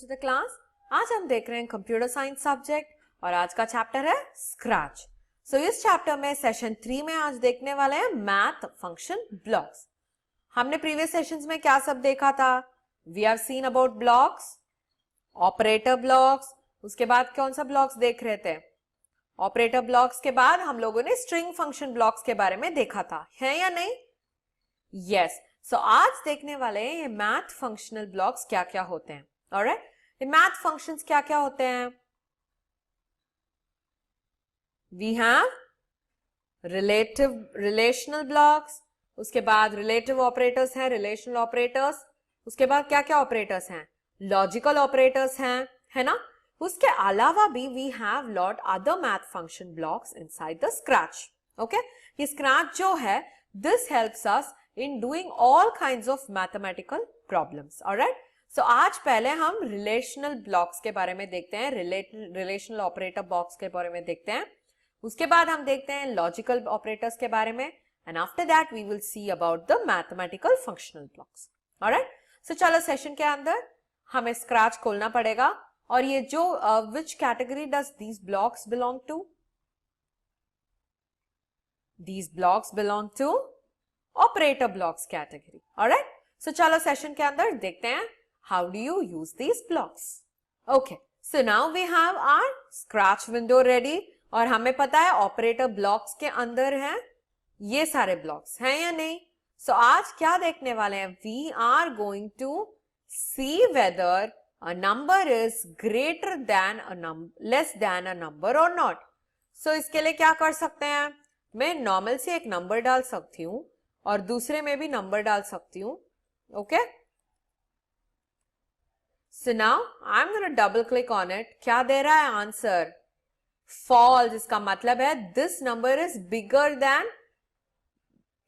To the class. आज हम देख रहे हैं कंप्यूटर साइंस सब्जेक्ट और आज का चैप्टर है स्क्रैच। सो इस चैप्टर में सेशन 3 में आज देखने वाले हैं मैथ फंक्शन ब्लॉक्स। हमने प्रीवियस सेशंस में क्या सब देखा था? We have seen about blocks, operator blocks, उसके बाद कौन सा ब्लॉक्स देख रहे थे? ऑपरेटर ब्लॉक्स के बाद हम लोगों ने स्ट्रिंग फंक्शन ब्लॉक्स के बारे में देखा था, है या नहीं? यस। सो आज देखने वाले हैं ये मैथ फंक्शनल ब्लॉक्स क्या क्या होते हैं। ऑलराइट, ये मैथ फंक्शंस क्या क्या होते हैं? वी हैव रिलेशनल ब्लॉक्स, उसके बाद रिलेटिव ऑपरेटर्स हैं, रिलेशनल ऑपरेटर्स, उसके बाद क्या क्या ऑपरेटर्स हैं? लॉजिकल ऑपरेटर्स हैं, है ना? उसके अलावा भी we have lot other math function blocks inside the scratch. Okay, ये स्क्रैच जो है this helps us in doing all kinds of mathematical problems. Alright? So आज पहले हम relational blocks के बारे में देखते हैं, relational operator blocks के बारे में देखते हैं, उसके बाद हम देखते हैं logical operators के बारे में, and after that we will see about the mathematical functional blocks. Alright? So चलो सेशन के अंदर हमें स्क्रैच खोलना पड़ेगा और ये जो which category does these blocks belong to? These blocks belong to operator blocks category. Alright, so चलो सेशन के अंदर देखते हैं how do you use these blocks. Okay, so now we have our Scratch window ready और हमें पता है operator blocks के अंदर है ये सारे ब्लॉक्स हैं या नहीं? सो आज क्या देखने वाले हैं? We are going to see whether a number is greater than a number, less than a number और नॉट। सो इसके लिए क्या कर सकते हैं? मैं नॉर्मल से एक नंबर डाल सकती हूँ और दूसरे में भी नंबर डाल सकती हूँ। Okay, so now I am gonna double click on it. क्या दे रहा है आंसर? फॉल्स। इसका मतलब है this number is bigger than,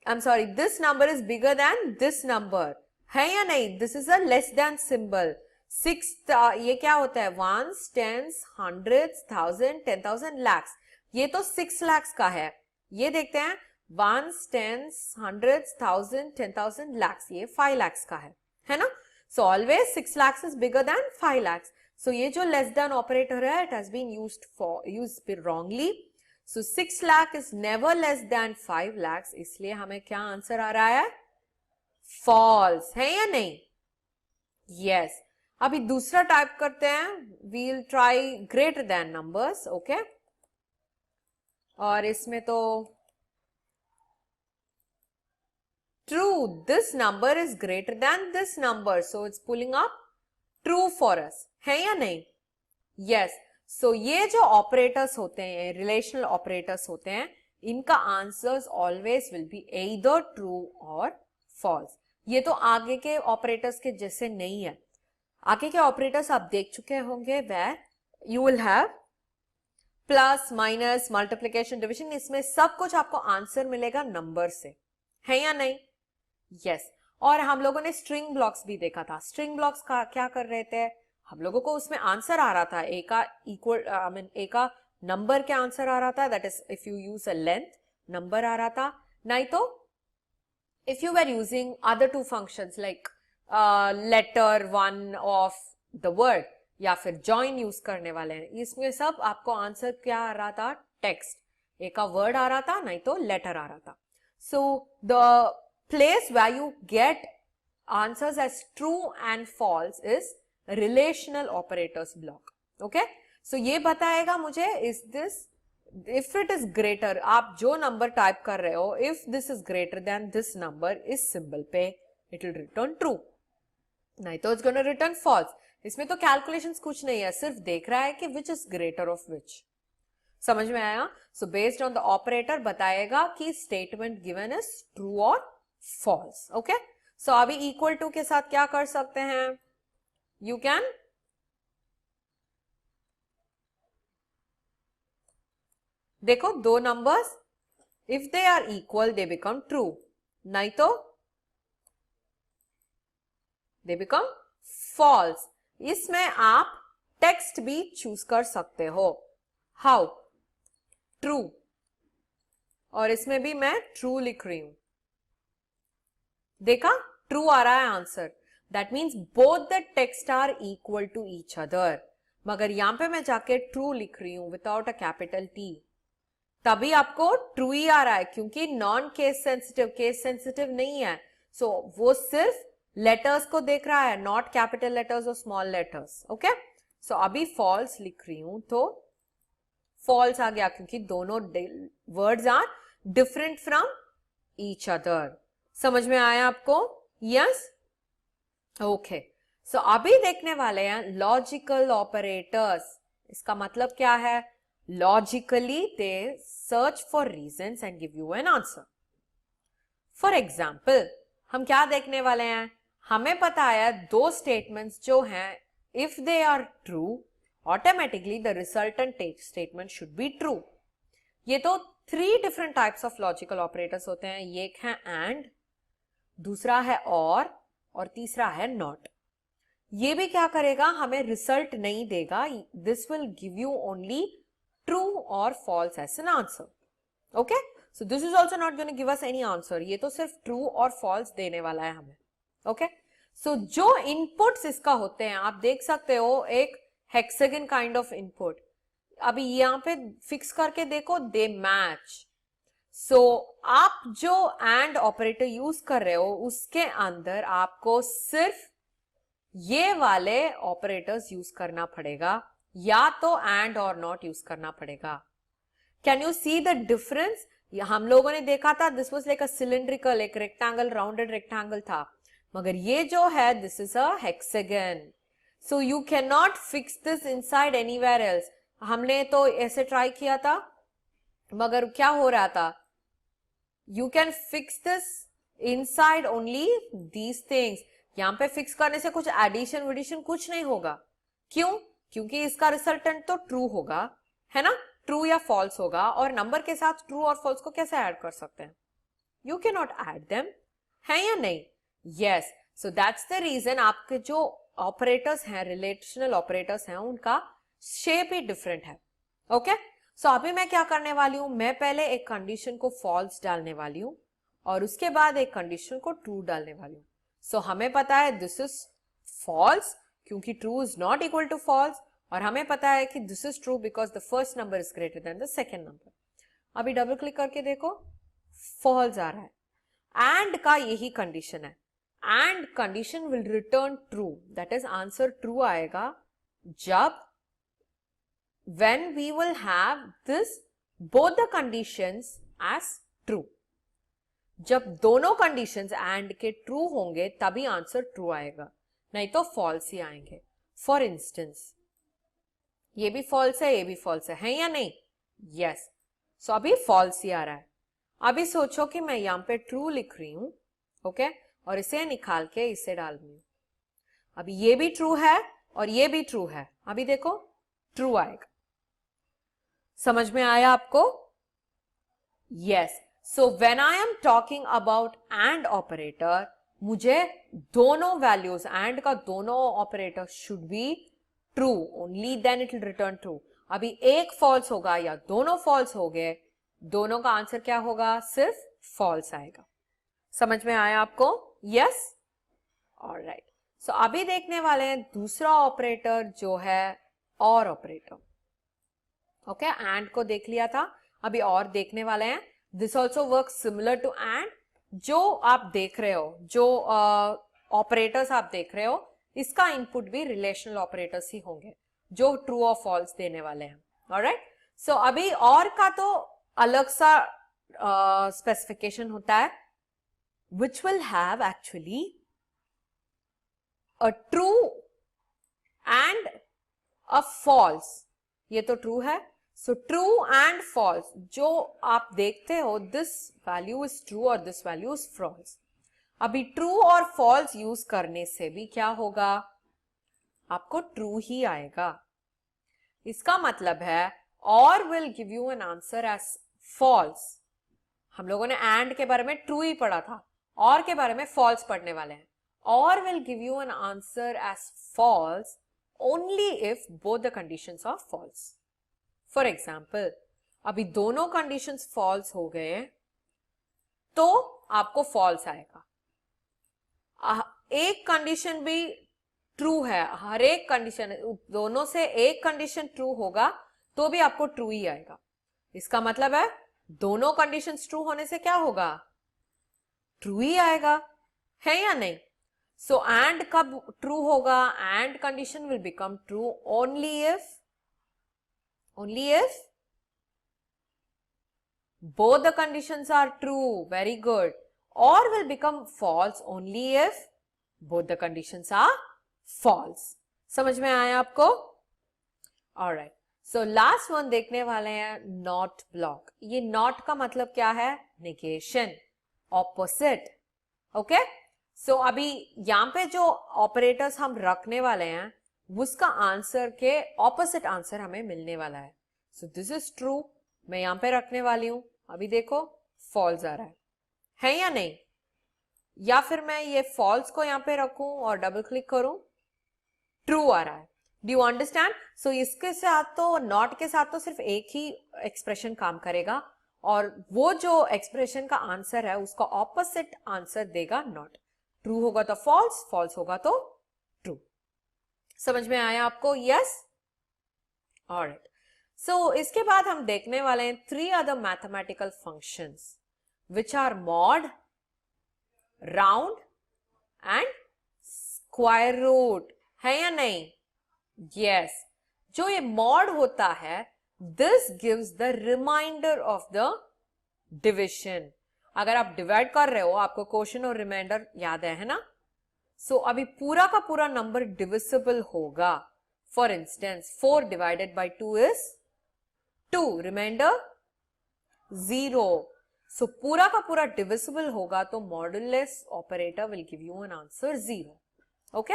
I am sorry, this number is bigger than this number, है या नहीं? This is a less than symbol. 6 ये क्या होता है? Ones, tens, hundreds, thousand, 10,000, lakhs. ये तो 6 लैक्स का है। ये देखते हैं ones, tens, hundreds, thousand, 10,000, lakhs, ये 5 लैक्स का है ना? So always 6 lakhs is bigger than 5 lakhs. So ये जो लेस देन ऑपरेटर है it has been used wrongly. So 6 lakh is never less than 5 lakhs, इसलिए हमें क्या आंसर आ रहा है? फॉल्स, है या नहीं? यस। अभी दूसरा टाइप करते हैं, we'll try greater than numbers. Okay, और इसमें तो true, this number is greater than this number, so it's pulling up true for us, है या नहीं? yes. so ये जो ऑपरेटर्स होते हैं, रिलेशनल ऑपरेटर्स होते हैं, इनका answers always will be either true or false. ये तो आगे के ऑपरेटर्स के जैसे नहीं है। आगे के ऑपरेटर्स आप देख चुके होंगे, where you will have plus, minus, multiplication, division, इसमें सब कुछ आपको आंसर मिलेगा नंबर से, है या नहीं? यस। और हम लोगों ने स्ट्रिंग ब्लॉक्स भी देखा था। स्ट्रिंग ब्लॉक्स का क्या कर रहे थे हम लोगों को? उसमें आंसर आ रहा था ए का इक्वल, आई मीन ए का नंबर के आंसर आ रहा था, that is if you use a length, number आ रहा था। नहीं तो if you were using other two functions like letter one of the word या फिर जॉइन यूज करने वाले हैं, इसमें सब आपको आंसर क्या आ रहा था? टेक्स्ट, ए का वर्ड आ रहा था, नहीं तो लेटर आ रहा था। So the place where you get answers as true and false is relational operators block. Okay, so ये बताएगा मुझे is this, if it is greater, आप जो नंबर टाइप कर रहे हो, if this is greater than this number, इस symbol पे it will return true, नहीं तो it's gonna return false. इसमें तो कैलकुलेशंस कुछ नहीं है, सिर्फ देख रहा है कि which is greater of which. समझ में आया? so based on the operator बताएगा कि statement given is true और false. okay, so अभी equal to के साथ क्या कर सकते हैं? you can देखो दो numbers if they are equal they become true, नहीं तो they become false. इसमें आप टेक्स्ट भी चूज कर सकते हो। how? true, और इसमें भी मैं true लिख रही हूं। देखा, ट्रू आ रहा है answer. That means both the text are equal to each other. मगर यहां पे मैं जाके ट्रू लिख रही हूं विदाउट अ कैपिटल टी, तभी आपको ट्रू ही आ रहा है, क्योंकि नॉन केस सेंसिटिव नहीं है। सो वो सिर्फ लेटर्स को देख रहा है, नॉट कैपिटल लेटर्स और स्मॉल लेटर्स। ओके, सो अभी फॉल्स लिख रही हूं तो फॉल्स आ गया, क्योंकि दोनों words are different from each other. समझ में आया आपको? Yes, okay. सो अभी देखने वाले हैं लॉजिकल ऑपरेटर्स। इसका मतलब क्या है? Logically they search for reasons and give you an answer. For example हम क्या देखने वाले हैं? हमें पता है दो स्टेटमेंट्स जो हैं, if they are true automatically the resultant statement should be true. ये तो 3 different types of logical operators होते हैं। एक है एंड, दूसरा है और तीसरा है नॉट। ये भी क्या करेगा? हमें रिजल्ट नहीं देगा, this will give you only true और false as an answer. Okay, so this is also not going to give us any answer, ये तो सिर्फ ट्रू और फॉल्स देने वाला है हमें। ओके, सो जो इनपुट्स इसका होते हैं, आप देख सकते हो एक हेक्सागन काइंड ऑफ इनपुट। अभी यहां पे फिक्स करके देखो, दे मैच। सो आप जो एंड ऑपरेटर यूज कर रहे हो उसके अंदर आपको सिर्फ ये वाले ऑपरेटर्स यूज करना पड़ेगा, या तो एंड और नॉट यूज करना पड़ेगा। Can you see the difference? हम लोगों ने देखा था this was like a cylindrical, एक रेक्टेंगल, राउंडेड रेक्टेंगल था, मगर ये जो है this is a hexagon. So you can not fix this inside anywhere else. हमने तो ऐसे ट्राई किया था, मगर क्या हो रहा था? You can fix this inside only these things. यहां पे फिक्स करने से कुछ एडिशन विडिशन कुछ नहीं होगा। क्यों? क्योंकि इसका रिजल्टेंट तो ट्रू होगा, है ना? ट्रू या फॉल्स होगा, और नंबर के साथ ट्रू और फॉल्स को कैसे ऐड कर सकते हैं? You can not add them, है या नहीं? Yes, so that's the reason आपके जो ऑपरेटर्स हैं, रिलेशनल ऑपरेटर्स हैं, उनका शेप ही डिफरेंट है। ओके, सो अभी मैं क्या करने वाली हूं? मैं पहले एक कंडीशन को फॉल्स डालने वाली हूं और उसके बाद एक कंडीशन को ट्रू डालने वाली हूं। सो हमें पता है दिस इज फॉल्स क्योंकि true is not equal to false, और हमें पता है कि this is true because the first number is greater than the second number. अभी डबल क्लिक करके देखो, फॉल्स आ रहा है। एंड का यही कंडीशन है, and condition will return true, that is answer true आएगा जब when we will have this both the conditions as true। जब दोनों कंडीशंस एंड के ट्रू होंगे तभी आंसर ट्रू आएगा, नहीं तो फॉल्स ही आएंगे। फॉर इंस्टेंस ये भी फॉल्स है, ये भी फॉल्स है या नहीं? यस, सो अभी फॉल्स ही आ रहा है। अभी सोचो कि मैं यहां पे ट्रू लिख रही हूं, ओके, और इसे निकाल के इसे डाल रही हूं। अभी ये भी ट्रू है और ये भी ट्रू है, अभी देखो ट्रू आएगा। समझ में आया आपको? Yes, so when I am talking about and operator, मुझे दोनों वैल्यूज एंड का दोनों operator should be true, only then it will return true. अभी एक फॉल्स होगा या दोनों फॉल्स हो गए, दोनों का आंसर क्या होगा? सिर्फ फॉल्स आएगा। समझ में आया आपको? Yes, alright. सो अभी देखने वाले हैं दूसरा ऑपरेटर जो है और ऑपरेटर। ओके, एंड को देख लिया था, अभी और देखने वाले हैं। This also work similar to and. जो आप देख रहे हो, जो ऑपरेटर्स आप देख रहे हो, इसका इनपुट भी रिलेशनल ऑपरेटर्स ही होंगे जो ट्रू और फॉल्स देने वाले हैं। ऑलराइट, सो अभी और का तो अलग सा स्पेसिफिकेशन होता है, which will have actually a true and a false. ये तो ट्रू है, सो ट्रू एंड फॉल्स जो आप देखते हो, दिस वैल्यू इज ट्रू और दिस वैल्यू इज फॉल्स। अभी ट्रू और फॉल्स यूज करने से भी क्या होगा? आपको ट्रू ही आएगा। इसका मतलब है और will give you an answer as false. हम लोगों ने एंड के बारे में ट्रू ही पढ़ा था, और के बारे में फॉल्स पढ़ने वाले हैं। और will give you an answer as false only if both the conditions are false। For example, अभी दोनों conditions false हो गए तो आपको false आएगा। एक कंडीशन भी ट्रू है, हर एक कंडीशन, दोनों से एक कंडीशन ट्रू होगा तो भी आपको ट्रू ही आएगा। इसका मतलब है दोनों कंडीशंस ट्रू होने से क्या होगा, ट्रू ही आएगा, है या नहीं। सो एंड कब ट्रू होगा, and condition will become true only if both the conditions are true, very good, or will become false only if both the conditions are false। समझ में आया आपको? Alright, so last one देखने वाले हैं not block। ये not का मतलब क्या है, negation, opposite, okay? so अभी यहाँ पे जो ऑपरेटर्स हम रखने वाले हैं उसका आंसर के ऑपोजिट आंसर हमें मिलने वाला है। so this is true, मैं यहाँ पे रखने वाली हूं, अभी देखो फॉल्स आ रहा है या नहीं, या फिर मैं ये फॉल्स को यहाँ पे रखूं और डबल क्लिक करूं, ट्रू आ रहा है। Do you understand? सो इसके साथ तो, नॉट के साथ तो सिर्फ एक ही एक्सप्रेशन काम करेगा और वो जो एक्सप्रेशन का आंसर है उसका ऑपोजिट आंसर देगा नॉट। ट्रू होगा तो फॉल्स, फॉल्स होगा तो ट्रू। समझ में आया आपको? Yes, alright. सो इसके बाद हम देखने वाले हैं 3 other mathematical functions which are mod, round and square root, है या नहीं? yes, जो ये mod होता है this gives the remainder of the division। अगर आप डिवाइड कर रहे हो, आपको क्वोशिएंट और रिमाइंडर याद है ना? सो अभी पूरा का पूरा नंबर डिविजिबल होगा। For instance 4 divided by 2 is 2, remainder 0। So पूरा का पूरा डिविजिबल होगा तो modulus operator will give you an answer 0। Okay,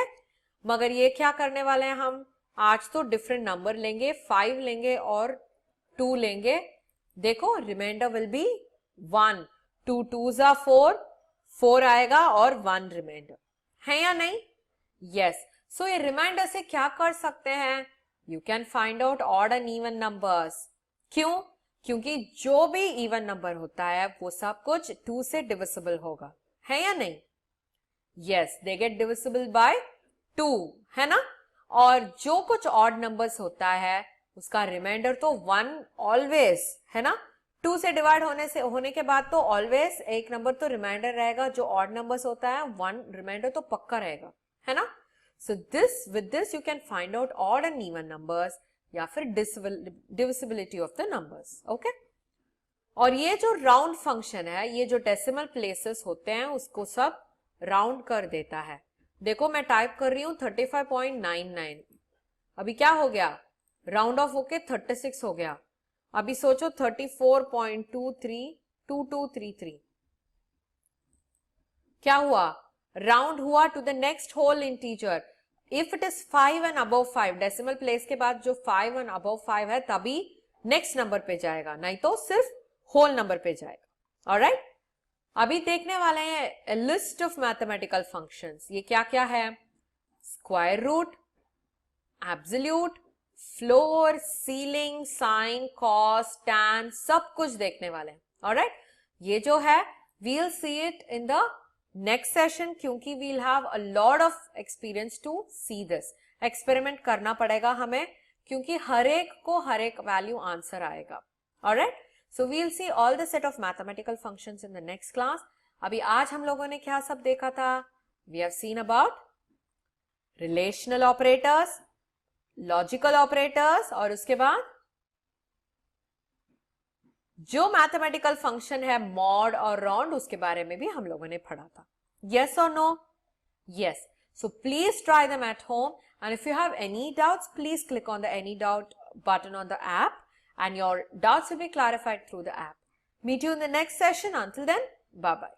मगर ये क्या करने वाले हैं हम आज, तो डिफरेंट नंबर लेंगे, 5 लेंगे और 2 लेंगे। देखो remainder will be 1, 2 2s are 4, 4 आएगा और 1 रिमाइंडर, है या नहीं? यस। सो ये रिमाइंडर से क्या कर सकते हैं, you can find out odd and even numbers. क्यों? क्योंकि जो भी इवन नंबर होता है वो सब कुछ 2 से डिविजिबल होगा, है या नहीं? Yes, they get divisible by 2, है ना? और जो कुछ ऑड नंबर्स होता है उसका रिमाइंडर तो 1 ऑलवेज, है ना? 2 से डिवाइड होने के बाद तो ऑलवेज एक नंबर तो रिमाइंडर रहेगा, जो ऑड नंबर्स होता है 1 रिमाइंडर तो पक्का रहेगा, है ना? So with this you can find out odd and even numbers या फिर divisibility of the numbers. Okay, और ये जो राउंड फंक्शन है, ये जो डेसिमल प्लेसेस होते हैं उसको सब राउंड कर देता है। देखो मैं टाइप कर रही हूं 35.99, अभी क्या हो गया, राउंड ऑफ होके 36 हो गया। अभी सोचो 34.232233 क्या हुआ, राउंड हुआ to the next whole integer. If it is 5 and above 5, decimal place के बाद जो 5 and above 5 है तभी नेक्स्ट नंबर पे जाएगा, नहीं तो सिर्फ होल नंबर पे जाएगा। ऑलराइट, अभी देखने वाले हैं लिस्ट ऑफ मैथमेटिकल फंक्शंस। ये क्या क्या है, square root, absolute, floor, ceiling, sine, cos, tan, सब कुछ देखने वाले हैं। ऑलराइट, ये जो है we'll see it in the next session, क्योंकि we'll have a lot of experience to see this। Experiment करना पड़ेगा हमें, क्योंकि हर एक को हर एक वैल्यू आंसर आएगा। Alright, so we'll see all the set of mathematical functions in the next class। अभी आज हम लोगों ने क्या सब देखा था, we have seen about relational operators, logical operators, और उसके बाद जो मैथमेटिकल फंक्शन है मॉड और राउंड, उसके बारे में भी हम लोगों ने पढ़ा था। यस और no? Yes. So please try them at home, and if you have any doubts please click on the any doubt button on the app and your doubts will be clarified through the app. Meet you in the next session. Until then, bye bye.